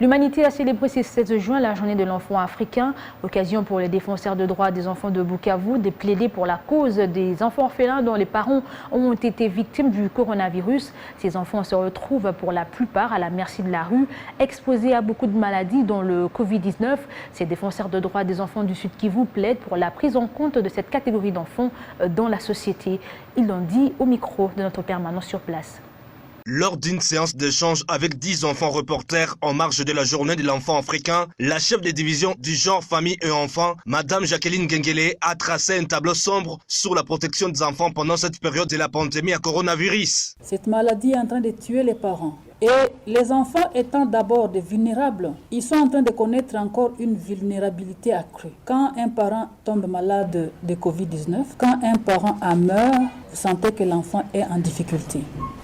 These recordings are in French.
L'humanité a célébré ce 16 juin la journée de l'enfant africain, occasion pour les défenseurs de droits des enfants de Bukavu de plaider pour la cause des enfants orphelins dont les parents ont été victimes du coronavirus. Ces enfants se retrouvent pour la plupart à la merci de la rue, exposés à beaucoup de maladies dont le Covid-19. Ces défenseurs de droits des enfants du Sud Kivu plaident pour la prise en compte de cette catégorie d'enfants dans la société. Ils l'ont dit au micro de notre permanent sur place. Lors d'une séance d'échange avec 10 enfants reporters en marge de la journée de l'enfant africain, la chef de division du genre famille et enfants, Madame Jacqueline Gengele, a tracé un tableau sombre sur la protection des enfants pendant cette période de la pandémie à coronavirus. Cette maladie est en train de tuer les parents. Et les enfants étant d'abord des vulnérables, ils sont en train de connaître encore une vulnérabilité accrue. Quand un parent tombe malade de Covid-19, quand un parent a meurt, vous sentez que l'enfant est en difficulté.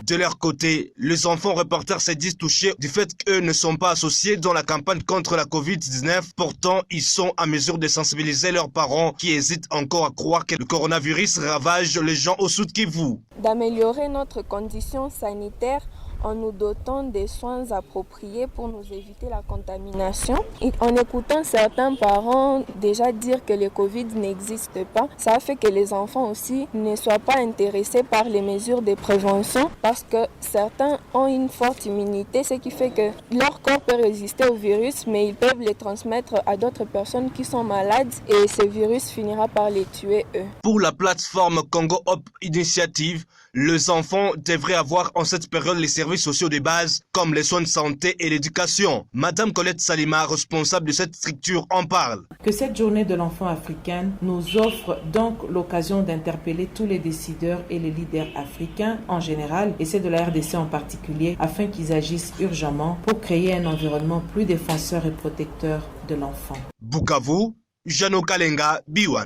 De leur côté, les enfants reporters se disent touchés du fait qu'eux ne sont pas associés dans la campagne contre la Covid-19. Pourtant, ils sont à mesure de sensibiliser leurs parents qui hésitent encore à croire que le coronavirus ravage les gens au Sud Kivu. D'améliorer notre condition sanitaire en nous dotant des soins appropriés pour nous éviter la contamination. Et en écoutant certains parents déjà dire que le Covid n'existe pas, ça fait que les enfants aussi ne soient pas intéressés par les mesures de prévention parce que certains ont une forte immunité, ce qui fait que leur corps peut résister au virus, mais ils peuvent les transmettre à d'autres personnes qui sont malades et ce virus finira par les tuer eux. Pour la plateforme Congo Hope Initiative, les enfants devraient avoir en cette période les services sociaux de base comme les soins de santé et l'éducation. Madame Colette Salima, responsable de cette structure, en parle. Que cette journée de l'enfant africain nous offre donc l'occasion d'interpeller tous les décideurs et les leaders africains en général et ceux de la RDC en particulier afin qu'ils agissent urgemment pour créer un environnement plus défenseur et protecteur de l'enfant. Bukavu, Jano Kalenga, Biwan.